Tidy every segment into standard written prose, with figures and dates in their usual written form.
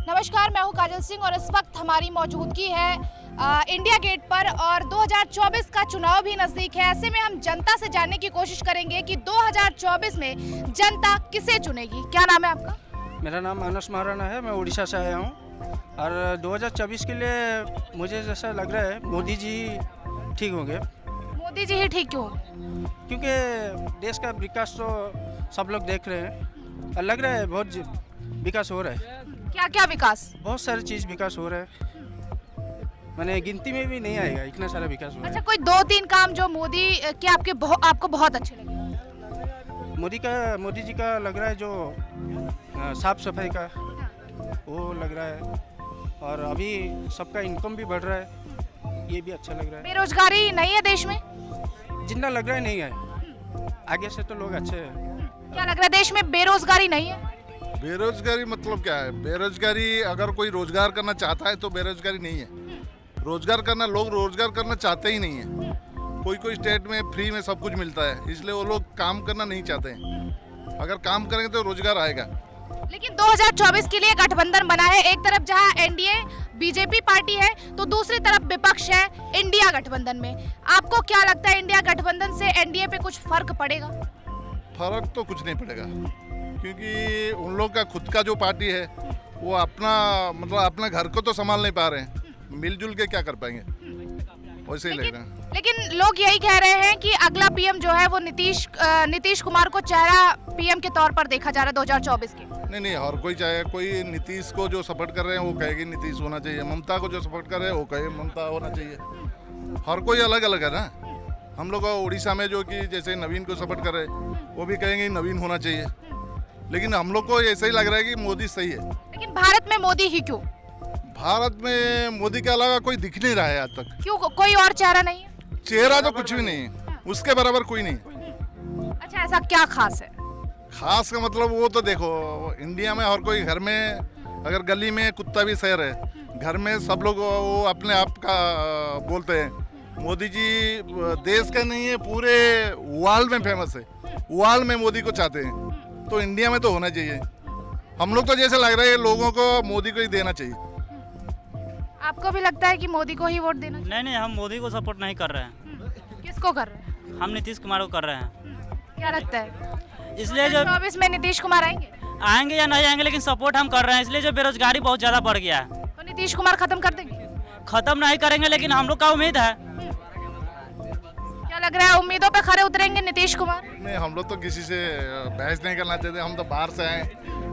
नमस्कार, मैं हूं काजल सिंह और इस वक्त हमारी मौजूदगी है इंडिया गेट पर और 2024 का चुनाव भी नजदीक है। ऐसे में हम जनता से जानने की कोशिश करेंगे कि 2024 में जनता किसे चुनेगी। क्या नाम है आपका? मेरा नाम मानस महाराणा है, मैं उड़ीसा से आया हूँ और 2024 के लिए मुझे जैसा लग रहा है मोदी जी ठीक होंगे। मोदी जी ही ठीक क्यों? क्योंकि देश का विकास तो सब लोग देख रहे हैं और लग रहा है बहुत विकास हो रहा है। क्या क्या विकास? बहुत सारी चीज़ विकास हो रहा है, मैंने गिनती में भी नहीं आएगा, इतना सारा विकास हो रहा अच्छा, कोई 2-3 काम जो मोदी के आपको बहुत अच्छे लगे? है। मोदी जी का लग रहा है जो साफ सफाई का वो लग रहा है और अभी सबका इनकम भी बढ़ रहा है, ये भी अच्छा लग रहा है। बेरोजगारी नहीं है देश में? जितना लग रहा है नहीं है, आगे से तो लोग अच्छे हैं। क्या लग रहा है देश में बेरोजगारी नहीं है? बेरोजगारी मतलब क्या है? बेरोजगारी अगर कोई रोजगार करना चाहता है तो बेरोजगारी नहीं है। लोग रोजगार करना चाहते ही नहीं है। कोई स्टेट में फ्री में सब कुछ मिलता है, इसलिए वो लोग काम करना नहीं चाहते हैं। अगर काम करेंगे तो रोजगार आएगा। लेकिन 2024 के लिए गठबंधन बना है, एक तरफ जहां एनडीए बीजेपी पार्टी है तो दूसरी तरफ विपक्ष है इंडिया गठबंधन में। आपको क्या लगता है इंडिया गठबंधन से एनडीए पे कुछ फर्क पड़ेगा? फर्क तो कुछ नहीं पड़ेगा, क्योंकि उन लोग का खुद का जो पार्टी है वो अपना घर को तो संभाल नहीं पा रहे हैं। मिलजुल के क्या कर पाएंगे, वैसे ही लगेगा। लेकिन लोग यही कह रहे हैं कि अगला पीएम जो है वो नीतीश कुमार को चेहरा पीएम के तौर पर देखा जा रहा है 2024 के। नहीं, हर कोई चाहे, कोई नीतीश को जो सपोर्ट कर रहे हैं वो कहेगी नीतीश होना चाहिए, ममता को जो सपोर्ट कर रहे हैं वो कहे ममता होना चाहिए। हर कोई अलग अलग है ना। हम लोग उड़ीसा में जो कि जैसे नवीन को सपोर्ट कर रहे हैं वो भी कहेंगे नवीन होना चाहिए, लेकिन हम लोग को ऐसा ही लग रहा है कि मोदी सही है। लेकिन भारत में मोदी ही क्यों? भारत में मोदी के अलावा कोई दिख नहीं रहा है आज तक। क्यों, कोई और चेहरा नहीं है? चेहरा तो कुछ भी नहीं है, उसके बराबर कोई नहीं। अच्छा, ऐसा क्या खास है? खास का मतलब वो तो देखो, इंडिया में हर कोई घर में, अगर गली में कुत्ता भी सैर है, घर में सब लोग वो अपने आप का बोलते हैं। मोदी जी देश का नहीं है, पूरे वर्ल्ड में फेमस है। वर्ल्ड में मोदी को चाहते हैं, तो इंडिया में तो होना चाहिए। हम लोग तो जैसे लग रहा है लोगों को मोदी को ही देना चाहिए। आपको भी लगता है कि मोदी को ही वोट देना चाहिए? नहीं, हम मोदी को सपोर्ट नहीं कर रहे हैं। किसको कर रहे हैं? हम नीतीश कुमार को कर रहे हैं। क्या लगता है इसलिए जो 2024 में नीतीश कुमार आएंगे या नहीं आएंगे, लेकिन सपोर्ट हम कर रहे हैं। इसलिए जो बेरोजगारी बहुत ज़्यादा बढ़ गया है, तो नीतीश कुमार खत्म कर देंगे? खत्म नहीं करेंगे, लेकिन हम लोग का उम्मीद है। क्या लग रहा है, उम्मीदों पे खरे उतरेंगे नीतीश कुमार? नहीं, हम लोग तो किसी से बहस नहीं करना चाहते। हम तो बाहर से आए,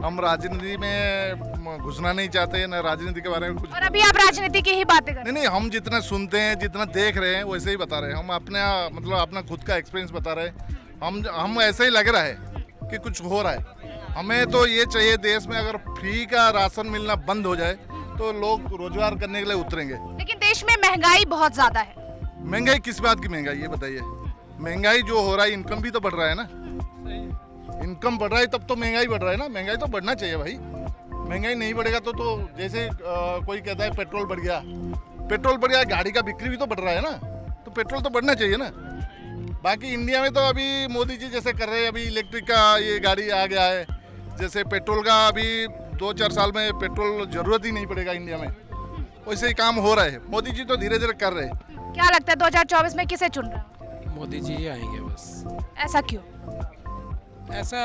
हम राजनीति में घुसना नहीं चाहते, न राजनीति के बारे में कुछ। और अभी आप राजनीति की ही बातें कर रहे नहीं, हम जितना सुनते हैं, जितना देख रहे हैं वैसे ही बता रहे हैं। हम अपना खुद का एक्सपीरियंस बता रहे हैं। हम ऐसे ही लग रहा है कि कुछ हो रहा है। हमें तो ये चाहिए, देश में अगर फ्री का राशन मिलना बंद हो जाए तो लोग रोजगार करने के लिए उतरेंगे। लेकिन देश में महंगाई बहुत ज्यादा है। महंगाई किस बात की महंगाई, ये बताइए। महंगाई जो हो रहा है, इनकम भी तो बढ़ रहा है ना। इनकम बढ़ रहा है तब तो महंगाई बढ़ रहा है ना। महंगाई तो बढ़ना चाहिए भाई। महंगाई नहीं बढ़ेगा तो जैसे कोई कहता है पेट्रोल बढ़ गया, गाड़ी का बिक्री भी तो बढ़ रहा है ना, तो पेट्रोल तो बढ़ना चाहिए ना। बाकी इंडिया में तो अभी मोदी जी जैसे कर रहे हैं, अभी इलेक्ट्रिक का ये गाड़ी आ गया है। जैसे पेट्रोल का अभी 2-4 साल में पेट्रोल जरूरत ही नहीं पड़ेगा इंडिया में, वैसे ही काम हो रहा है। मोदी जी तो धीरे धीरे कर रहे हैं। क्या लगता है 2024 में किसे चुन रहे हैं? मोदी जी ही आएंगे बस। ऐसा क्यों? ऐसा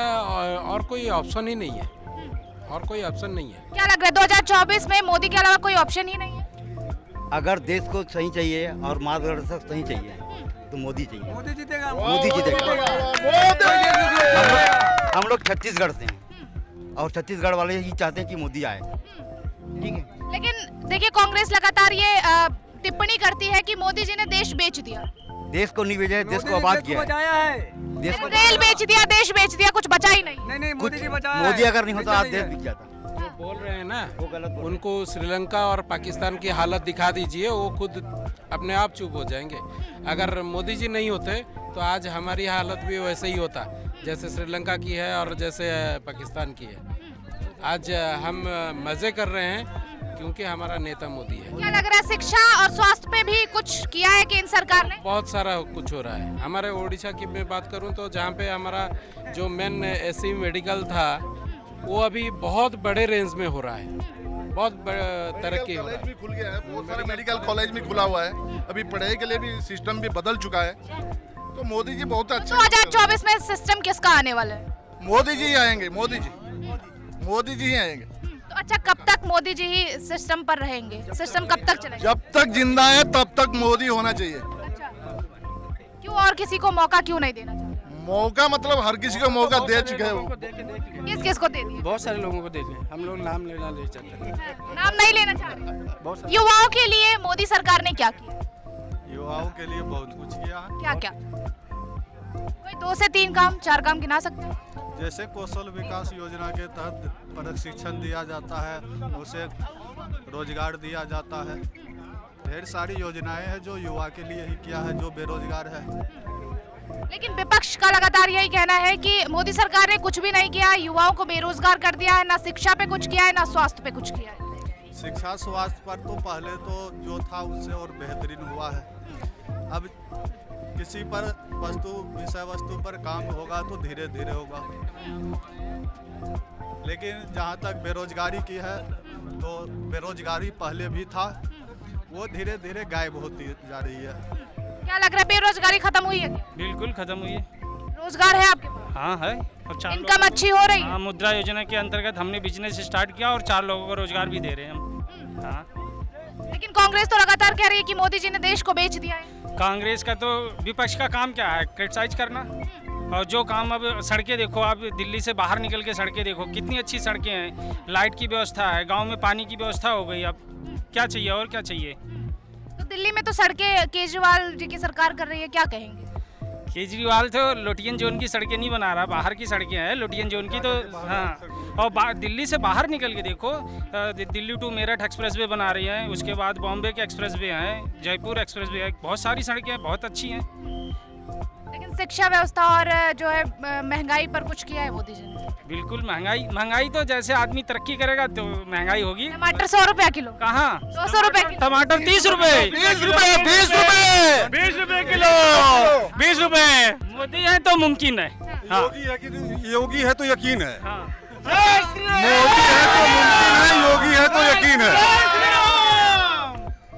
और कोई ऑप्शन ही नहीं है, और कोई ऑप्शन नहीं है। क्या लग रहा है 2024 में मोदी के अलावा कोई ऑप्शन ही नहीं है? अगर देश को सही चाहिए और मार्गदर्शक सही चाहिए तो मोदी चाहिए। मोदी जीतेगा। हम लोग छत्तीसगढ़ से हैं और छत्तीसगढ़ वाले ही चाहते हैं कि मोदी आए। ठीक है, लेकिन देखिए कांग्रेस लगातार ये टिप्पणी करती है कि मोदी जी ने देश बेच दिया। देश को नहीं भेजा, देश को आबाद किया है। देश को रेल बेच दिया, देश बेच दिया, कुछ बचा ही नहीं। नहीं, मोदी जी बचाया। मोदी अगर नहीं होता आज देश बिक जाता। जो बोल रहे हैं ना, वो गलत बोल रहे हैं। उनको श्रीलंका और पाकिस्तान की हालत दिखा दीजिए, वो खुद अपने आप चुप हो जाएंगे। अगर मोदी जी नहीं होते तो आज हमारी हालत भी वैसे ही होता जैसे श्रीलंका की है और जैसे पाकिस्तान की है। आज हम मज़े कर रहे हैं क्योंकि हमारा नेता मोदी है। क्या लग रहा है शिक्षा और स्वास्थ्य पे भी कुछ किया है केंद्र सरकार ने? बहुत सारा कुछ हो रहा है। हमारे ओडिशा की मैं बात करूं तो जहां पे हमारा जो मेन एससी मेडिकल था वो अभी बहुत बड़े रेंज में हो रहा है। बहुत तरक्की हो रहा कॉलेज है। भी खुल गया है, बहुत सारे मेडिकल कॉलेज भी खुला हुआ है, अभी पढ़ाई के लिए भी सिस्टम भी बदल चुका है। तो मोदी जी बहुत अच्छे 2024 में सिस्टम किसका आने वाला है? मोदी जी ही आएंगे, मोदी जी ही आएंगे। तो अच्छा, कब तक मोदी जी ही सिस्टम पर रहेंगे? सिस्टम कब तक चलेगा? जब तक जिंदा है तब तक मोदी होना चाहिए। अच्छा, क्यों और किसी को मौका क्यों नहीं देना चाहते? मौका मतलब हर किसी को मौका दे चुके हैं वो। किस किस को दे दिया? बहुत सारे लोगों को दे दिए, हम लोग नाम लेना नहीं चाहते। नाम नहीं लेना चाह रहे। बहुत सारे युवाओं के लिए मोदी सरकार ने क्या किया? युवाओं के लिए बहुत कुछ किया है। क्या क्या? कोई 2 से 3 काम, 4 काम गिना सकते हैं? जैसे कौशल विकास योजना के तहत प्रशिक्षण दिया जाता है, उसे रोजगार दिया जाता है। ढेर सारी योजनाएं हैं जो युवा के लिए ही किया है, जो बेरोजगार है। लेकिन विपक्ष का लगातार यही कहना है कि मोदी सरकार ने कुछ भी नहीं किया, युवाओं को बेरोजगार कर दिया है, ना शिक्षा पे कुछ किया है, ना स्वास्थ्य पे कुछ किया है। शिक्षा स्वास्थ्य पर तो पहले तो जो था उससे और बेहतरीन हुआ है। अब किसी पर विषय वस्तु पर काम होगा तो धीरे धीरे होगा, लेकिन जहाँ तक बेरोजगारी की है तो बेरोजगारी पहले भी था, वो धीरे धीरे गायब होती जा रही है। क्या लग रहा है, बेरोजगारी खत्म हुई है? बिल्कुल खत्म हुई है। रोजगार है आपके पास? हाँ है। और 4 इनकम अच्छी हो रही है? हाँ, मुद्रा योजना के अंतर्गत हमने बिजनेस स्टार्ट किया और 4 लोगों को रोजगार भी दे रहे हैं हम। हाँ, लेकिन कांग्रेस तो लगातार कह रही है कि मोदी जी ने देश को बेच दिया है। कांग्रेस का तो विपक्ष का काम क्या है? क्रिटिसाइज करना। और जो काम अब सड़कें देखो, आप दिल्ली से बाहर निकल के सड़कें देखो, कितनी अच्छी सड़कें हैं, लाइट की व्यवस्था है, गांव में पानी की व्यवस्था हो गई। अब क्या चाहिए और क्या चाहिए? तो दिल्ली में तो सड़कें केजरीवाल जी की सरकार कर रही है, क्या कहेंगे? केजरीवाल तो लोटियन जोन की सड़कें नहीं बना रहा, बाहर की सड़कें हैं लोटियन जोन की। तो हाँ, और दिल्ली से बाहर निकल के देखो, Delhi to Meerut expressway बना रही हैं, उसके बाद बॉम्बे के एक्सप्रेस वे हैं, जयपुर एक्सप्रेस वे है, बहुत सारी सड़कें हैं, बहुत अच्छी हैं। लेकिन शिक्षा व्यवस्था और जो है महंगाई पर कुछ किया है मोदी जी ने? बिल्कुल, महंगाई तो जैसे आदमी तरक्की करेगा तो महंगाई होगी। टमाटर 100 रुपया किलो? कहाँ? 200 रुपए किलो? टमाटर 30 रुपए। 20 रुपए 20 रुपए 20 रुपए किलो। 20 रुपए। मोदी है तो मुमकिन है। हाँ। योगी है तो यकीन है। हाँ। मोदी है तो मुमकिन है, योगी है तो यकीन है।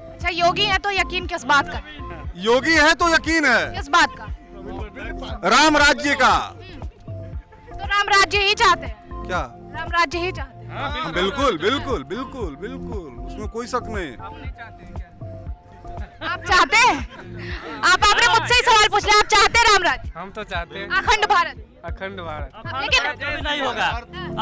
अच्छा, योगी है तो यकीन किस बात का? योगी है तो यकीन है, किस बात का? राम राज्य का। तो राम राज्य ही चाहते हैं? क्या? राम राज्य ही चाहते हैं। हाँ, बिल्कुल बिल्कुल बिल्कुल बिल्कुल, उसमें कोई शक नहीं। आप चाहते हैं? आपने मुझसे ही सवाल पूछ लिया, आप चाहते हैं राम राज्य? हम तो चाहते हैं अखंड भारत? अखंड भारत। लेकिन कभी नहीं होगा।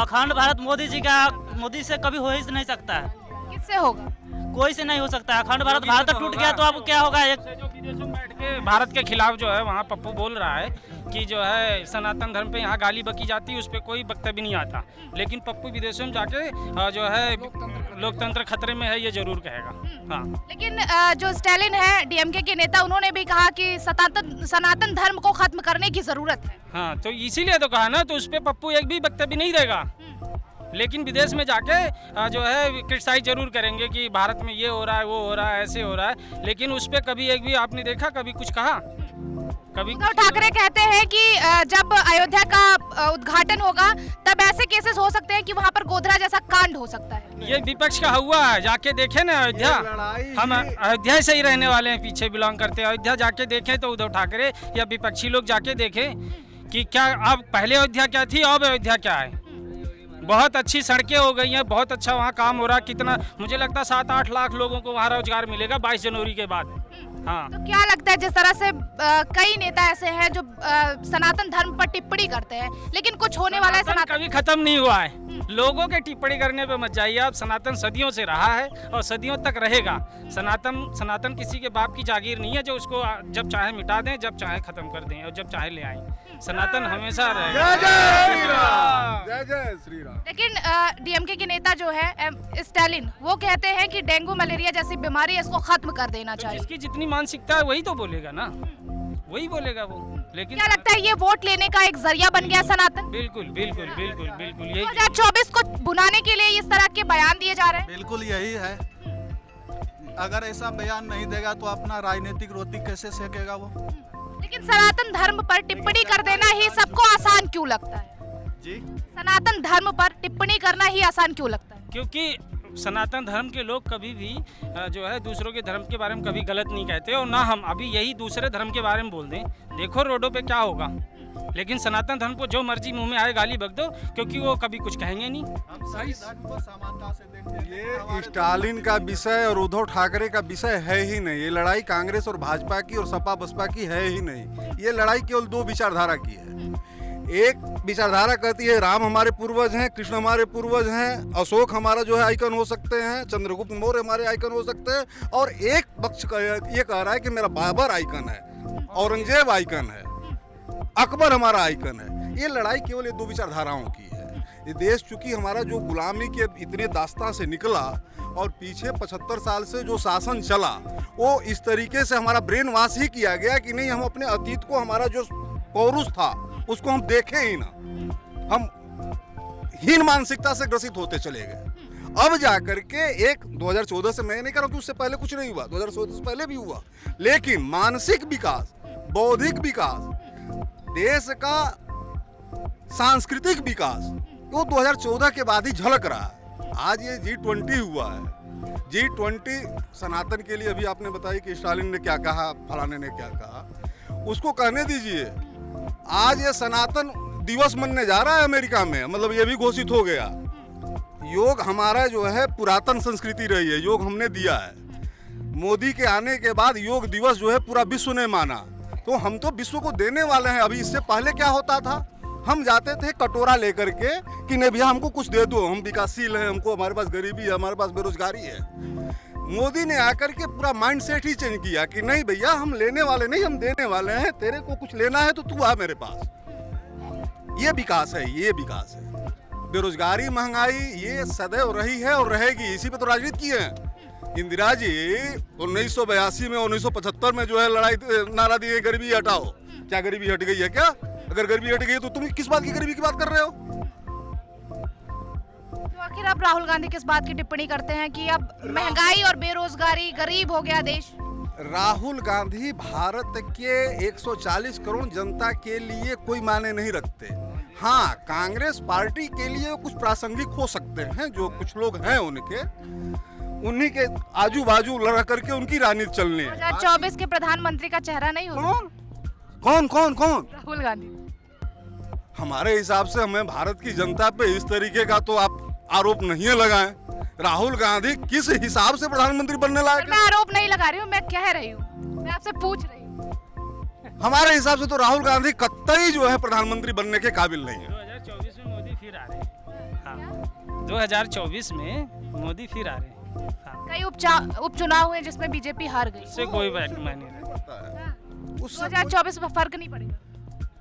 अखंड भारत मोदी से कभी हो ही नहीं सकता है, किससे होगा? कोई से नहीं हो सकता है। अखंड भारत, भारत टूट गया तो अब क्या होगा? एक जो विदेशों में बैठ के भारत के खिलाफ जो है वहाँ पप्पू बोल रहा है कि जो है सनातन धर्म पे यहाँ गाली बकी जाती है, उस पर कोई वक्तव्य नहीं आता, लेकिन पप्पू विदेशों में जाके जो है लोकतंत्र खतरे में है ये जरूर कहेगा। हाँ, लेकिन जो स्टालिन है डीएमके के नेता, उन्होंने भी कहा कि सनातन धर्म को खत्म करने की जरूरत है। हाँ, तो इसीलिए तो कहा ना, तो उस पर पप्पू एक भी वक्तव्य नहीं देगा, लेकिन विदेश में जाके जो है क्रिटिसाइज जरूर करेंगे कि भारत में ये हो रहा है, वो हो रहा है, ऐसे हो रहा है, लेकिन उस पर कभी एक भी आपने देखा कभी कुछ कहा? कभी उद्धव ठाकरे कहते हैं कि जब अयोध्या का उद्घाटन होगा तब ऐसे केसेस हो सकते हैं कि वहां पर गोधरा जैसा कांड हो सकता है। ये विपक्ष का हुआ है, जाके देखे ना अयोध्या। हम अयोध्या से ही रहने वाले हैं, पीछे बिलोंग करते हैं। अयोध्या जाके देखें तो उद्धव ठाकरे या विपक्षी लोग जाके देखें कि क्या अब पहले अयोध्या क्या थी, अब अयोध्या क्या है। बहुत अच्छी सड़कें हो गई हैं, बहुत अच्छा वहाँ काम हो रहा है। कितना, मुझे लगता है 7-8 लाख लोगों को वहाँ रोजगार मिलेगा 22 जनवरी के बाद। हाँ, तो क्या लगता है, जिस तरह से कई नेता ऐसे हैं जो सनातन धर्म पर टिप्पणी करते हैं, लेकिन कुछ होने वाला है सनातन कभी खत्म नहीं हुआ है। लोगों के टिप्पणी करने पे मत जाइए आप। सनातन सदियों से रहा है और सदियों तक रहेगा। सनातन किसी के बाप की जागीर नहीं है जो उसको जब चाहे मिटा दें, जब चाहे खत्म कर दें और जब चाहे ले आएं। सनातन हमेशा रहेगा। जय जय श्री राम। लेकिन डीएमके के नेता जो है स्टालिन, वो कहते हैं कि डेंगू मलेरिया जैसी बीमारी है, इसको खत्म कर देना चाहिए। जिसकी जितनी मानसिकता है वही तो बोलेगा ना, वही बोलेगा वो। लेकिन क्या लगता है ये वोट लेने का एक जरिया बन गया सनातन? बिल्कुल बिल्कुल बिल्कुल बिल्कुल यही 2024 को भुनाने के लिए इस तरह के बयान दिए जा रहे हैं। बिल्कुल यही है। अगर ऐसा बयान नहीं देगा तो अपना राजनीतिक रोटी कैसे सेकेगा वो? लेकिन सनातन धर्म पर टिप्पणी कर देना ही सबको आसान क्यों लगता है? जी, सनातन धर्म पर टिप्पणी करना ही आसान क्यों लगता है? क्योंकि सनातन धर्म के लोग कभी भी जो है दूसरों के धर्म के बारे में कभी गलत नहीं कहते, और ना हम अभी यही दूसरे धर्म के बारे में बोल दें, देखो रोडों पे क्या होगा। लेकिन सनातन धर्म को जो मर्जी मुंह में आए गाली बक दो, क्योंकि वो कभी कुछ कहेंगे नहीं। ये स्टालिन का विषय और उद्धव ठाकरे का विषय है ही नहीं। ये लड़ाई कांग्रेस और भाजपा की और सपा बसपा की है ही नहीं। ये लड़ाई केवल दो विचारधारा की है। एक विचारधारा कहती है राम हमारे पूर्वज हैं, कृष्ण हमारे पूर्वज हैं, अशोक हमारा जो है आइकन हो सकते हैं, चंद्रगुप्त मौर्य हमारे आइकन हो सकते हैं, और एक पक्ष ये कह रहा है कि मेरा बाबर आइकन है, औरंगजेब आइकन है, अकबर हमारा आइकन है। ये लड़ाई केवल ये दो विचारधाराओं की है। ये देश चूंकि हमारा जो गुलामी के इतने दास्तां से निकला और पीछे 75 साल से जो शासन चला, वो इस तरीके से हमारा ब्रेन वॉश ही किया गया कि नहीं, हम अपने अतीत को, हमारा जो पौरुष था उसको हम देखें ही ना, हम हीन मानसिकता से ग्रसित होते चले गए। अब जाकर के एक 2014 से, मैं नहीं कह रहा हूं कि उससे पहले कुछ नहीं हुआ, 2014 से पहले भी हुआ, लेकिन मानसिक विकास, बौद्धिक विकास, देश का सांस्कृतिक विकास वो 2014 के बाद ही झलक रहा है। आज ये G20 हुआ है। G20 सनातन के लिए, अभी आपने बताई कि स्टालिन ने क्या कहा, फलाने ने क्या कहा, उसको कहने दीजिए। आज ये सनातन दिवस मनने जा रहा है अमेरिका में, मतलब ये भी घोषित हो गया। योग हमारा जो है पुरातन संस्कृति रही है, योग हमने दिया है। मोदी के आने के बाद योग दिवस जो है पूरा विश्व ने माना, तो हम तो विश्व को देने वाले हैं। अभी इससे पहले क्या होता था, हम जाते थे कटोरा लेकर के कि नहीं भैया हमको कुछ दे दो, हम विकासशील हैं, हमको, हमारे पास गरीबी है, हमारे पास बेरोजगारी है। मोदी ने आकर के पूरा माइंड सेट ही चेंज किया कि नहीं भैया हम लेने वाले नहीं, हम देने वाले हैं, तेरे को कुछ लेना है तो तू आ मेरे पास। ये विकास है, ये विकास है। बेरोजगारी, महंगाई ये सदैव रही है और रहेगी, इसी पे तो राजनीति की है। इंदिरा जी 1982 में, 1975 में जो है लड़ाई नारा दिए, गरीबी हटाओ। क्या गरीबी हट गई है क्या? अगर गरीबी हट गई तो तुम किस बात की गरीबी की बात कर रहे हो? तो आखिर अब राहुल गांधी किस बात की टिप्पणी करते हैं कि अब महंगाई और बेरोजगारी, गरीब हो गया देश? राहुल गांधी भारत के 140 करोड़ जनता के लिए कोई मायने नहीं रखते। हाँ, कांग्रेस पार्टी के लिए कुछ प्रासंगिक हो सकते हैं, जो कुछ लोग हैं उनके, उन्हीं के आजू बाजू लड़ा करके उनकी राजनीति चलनी है। 2024 के प्रधानमंत्री का चेहरा नहीं होगा। कौन कौन कौन? राहुल गांधी। हमारे हिसाब से हमें भारत की जनता पे इस तरीके का तो आप आरोप नहीं लगाएं। राहुल गांधी किस हिसाब से प्रधानमंत्री बनने लायक है? मैं आरोप नहीं लगा रही हूँ, मैं कह रही हूँ, मैं आपसे पूछ रही हूँ। हमारे हिसाब से तो राहुल गांधी कतई जो है प्रधानमंत्री बनने के काबिल नहीं है। 2024 में मोदी फिर आ रहे हैं। हाँ, 2024 में मोदी फिर आ रहे हैं। हाँ, कई उपचुनाव हुए जिसमें बीजेपी हार गई। उससे कोई मायने नहीं। उससे 2024 में फर्क नहीं पड़ेगा।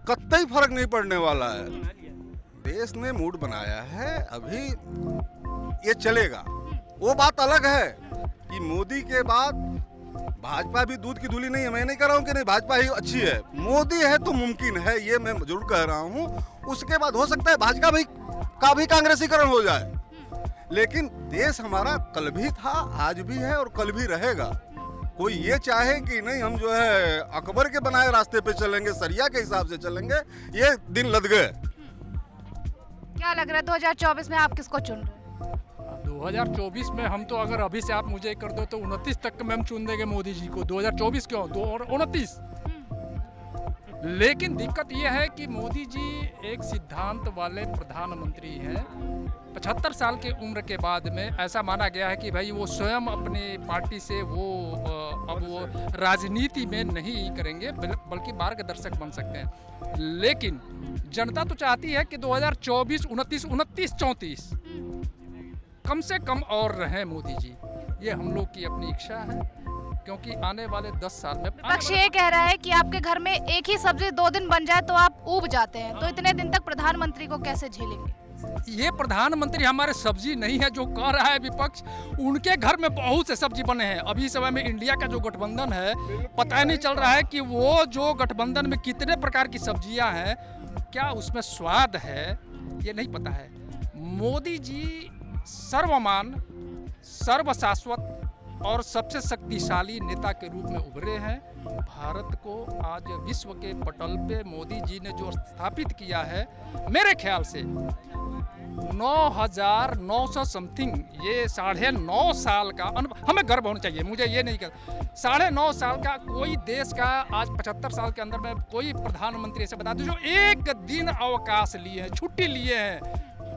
कतई फर्क नहीं पड़ने वाला है। देश ने मूड बनाया है, अभी ये चलेगा। वो बात अलग है कि मोदी के बाद भाजपा भी दूध की धूली नहीं है। मैं नहीं कह रहा हूँ कि नहीं भाजपा ही अच्छी है, मोदी है तो मुमकिन है, ये मैं जरूर कह रहा हूँ। उसके बाद हो सकता है भाजपा का भी कांग्रेसीकरण हो जाए, लेकिन देश हमारा कल भी था, आज भी है और कल भी रहेगा। कोई ये चाहे कि नहीं हम जो है अकबर के बनाए रास्ते पे चलेंगे, सरिया के हिसाब से चलेंगे, ये दिन लद गए। क्या लग रहा है 2024 में आप किसको चुन रहे हैं? 2024 में हम तो, अगर अभी से आप मुझे कर दो तो 29 तक में हम चुन देंगे मोदी जी को। 2024 क्यों, 2029। लेकिन दिक्कत यह है कि मोदी जी एक सिद्धांत वाले प्रधानमंत्री हैं। 75 साल की उम्र के बाद में ऐसा माना गया है कि भाई वो स्वयं अपनी पार्टी से अब वो राजनीति में नहीं करेंगे, बल्कि मार्गदर्शक बन सकते हैं। लेकिन जनता तो चाहती है कि 2024, 29, 34 कम से कम और रहें मोदी जी। ये हम लोग की अपनी इच्छा है, क्योंकि आने वाले 10 साल में विपक्ष ये कह रहा है कि आपके घर में एक ही सब्जी 2 दिन बन जाए तो आप ऊब जाते हैं, तो इतने दिन तक प्रधानमंत्री को कैसे झेलेंगे? ये प्रधानमंत्री हमारे सब्जी नहीं है जो कह रहा है विपक्ष। उनके घर में बहुत से सब्जी बने हैं। अभी समय में इंडिया का जो गठबंधन है, पता ही नहीं चल रहा है कि वो जो गठबंधन में कितने प्रकार की सब्जियां हैं, क्या उसमें स्वाद है, ये नहीं पता है। मोदी जी सर्वमान, सर्वशाश्वत और सबसे शक्तिशाली नेता के रूप में उभरे हैं। भारत को आज विश्व के पटल पे मोदी जी ने जो स्थापित किया है, मेरे ख्याल से 9,900 समथिंग, ये 9.5 साल का अनुभव हमें गर्व होना चाहिए। मुझे ये नहीं कर 9.5 साल का कोई देश का आज 75 साल के अंदर में कोई प्रधानमंत्री ऐसे बता दो जो एक दिन अवकाश लिए हैं, छुट्टी लिए हैं,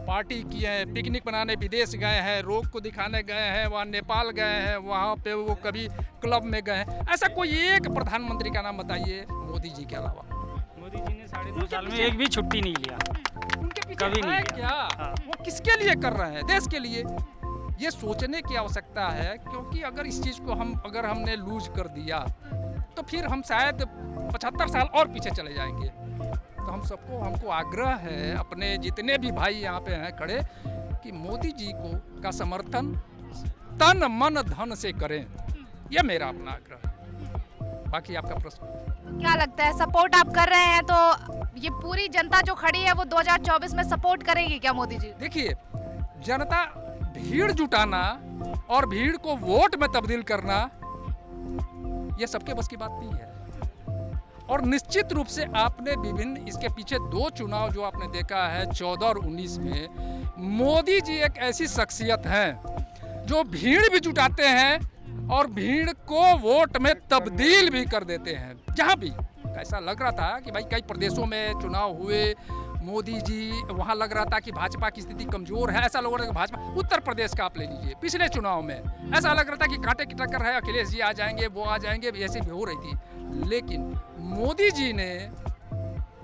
पार्टी किए हैं, पिकनिक मनाने विदेश गए हैं, रोग को दिखाने गए हैं, वहाँ नेपाल गए हैं, वहाँ पे वो कभी क्लब में गए हैं। ऐसा कोई एक प्रधानमंत्री का नाम बताइए मोदी जी के अलावा। मोदी जी ने 2.5 साल में एक भी छुट्टी नहीं लिया, उनके पीछे कभी नहीं है किया। क्या? हाँ। वो किसके लिए कर रहे हैं? देश के लिए। ये सोचने की आवश्यकता है, क्योंकि अगर इस चीज़ को अगर हमने लूज कर दिया तो फिर हम शायद 75 साल और पीछे चले जाएंगे। तो हमको आग्रह है अपने जितने भी भाई यहाँ पे हैं खड़े कि मोदी जी का समर्थन तन मन धन से करें। यह मेरा अपना आग्रह है। बाकी आपका प्रश्न क्या लगता है, सपोर्ट आप कर रहे हैं तो ये पूरी जनता जो खड़ी है वो 2024 में सपोर्ट करेगी क्या मोदी जी? देखिए, जनता भीड़ जुटाना और भीड़ को वोट में तब्दील करना ये सबके बस की बात नहीं है। और निश्चित रूप से आपने विभिन्न इसके पीछे 2 चुनाव जो आपने देखा है 14 और 19 में, मोदी जी एक ऐसी शख्सियत हैं जो भीड़ भी जुटाते हैं और भीड़ को वोट में तब्दील भी कर देते हैं। जहाँ भी ऐसा लग रहा था कि भाई कई प्रदेशों में चुनाव हुए, मोदी जी वहाँ लग रहा था कि भाजपा की स्थिति कमजोर है, ऐसा लग रहा था कि भाजपा, उत्तर प्रदेश का आप ले लीजिए, पिछले चुनाव में ऐसा लग रहा था कि कांटे की टक्कर है, अखिलेश जी आ जाएंगे, वो आ जाएंगे, ऐसे भी हो रही थी। लेकिन मोदी जी ने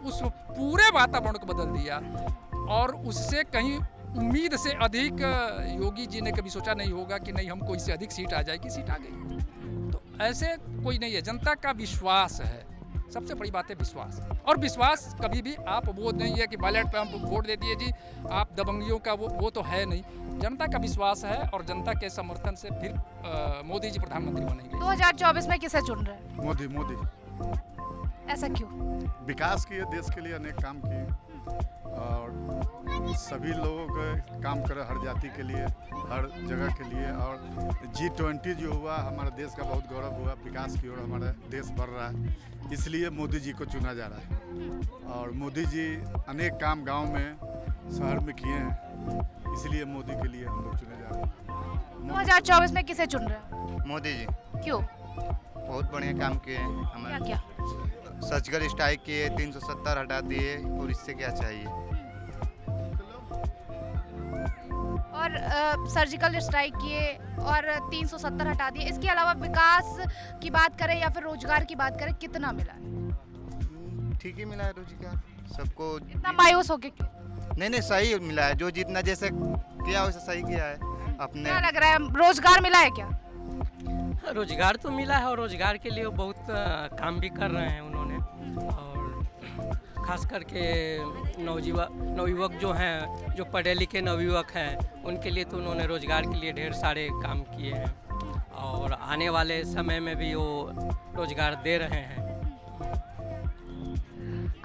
उस पूरे वातावरण को बदल दिया और उससे कहीं उम्मीद से अधिक योगी जी ने कभी सोचा नहीं होगा कि नहीं हमको इससे अधिक सीट आ जाएगी, सीट आ गई। तो ऐसे कोई नहीं है, जनता का विश्वास है, सबसे बड़ी बात है विश्वास। और विश्वास कभी भी आप वो नहीं है कि बैलेट पे हम वोट दे दिए जी, आप दबंगियों का वो तो है नहीं। जनता का विश्वास है और जनता के समर्थन से फिर मोदी जी प्रधानमंत्री बनेंगे। 2024 में किसे चुन रहे हैं? मोदी ऐसा क्यों? विकास किए, देश के लिए अनेक काम किए और सभी लोग काम करे हर जाति के लिए, हर जगह के लिए। और G20 जो हुआ, हमारे देश का बहुत गौरव हुआ, विकास की ओर हमारा देश बढ़ रहा है, इसलिए मोदी जी को चुना जा रहा है। और मोदी जी अनेक काम गांव में, शहर में किए हैं, इसलिए मोदी के लिए हम लोग चुने जा रहे हैं। 2024 में किसे चुन रहे हैं? मोदी जी क्यों? बहुत बढ़िया काम किए हैं क्या हमारे। क्या? सर्जिकल स्ट्राइक किए, 370 हटा दिए, और इससे क्या चाहिए। और सर्जिकल स्ट्राइक किए और 370 हटा दिए, इसके अलावा विकास की बात करें या फिर रोजगार की बात करें, कितना मिला है? ठीक ही मिला है रोजगार सबको। इतना मायूस होके क्यों? नहीं सही मिला है, जो जितना जैसे किया वैसे सही किया है अपने। क्या लग रहा है, रोजगार मिला है क्या? रोजगार तो मिला है और रोजगार के लिए बहुत काम भी कर रहे हैं उन्होंने। और खास करके नवयुवक जो हैं, जो पढ़े लिखे नवयुवक हैं, उनके लिए तो उन्होंने रोजगार के लिए ढेर सारे काम किए हैं और आने वाले समय में भी वो रोजगार दे रहे हैं।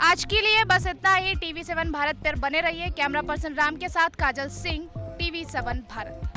आज के लिए बस इतना ही। TV7 भारत पर बने रहिए। कैमरा पर्सन राम के साथ काजल सिंह, TV7 भारत।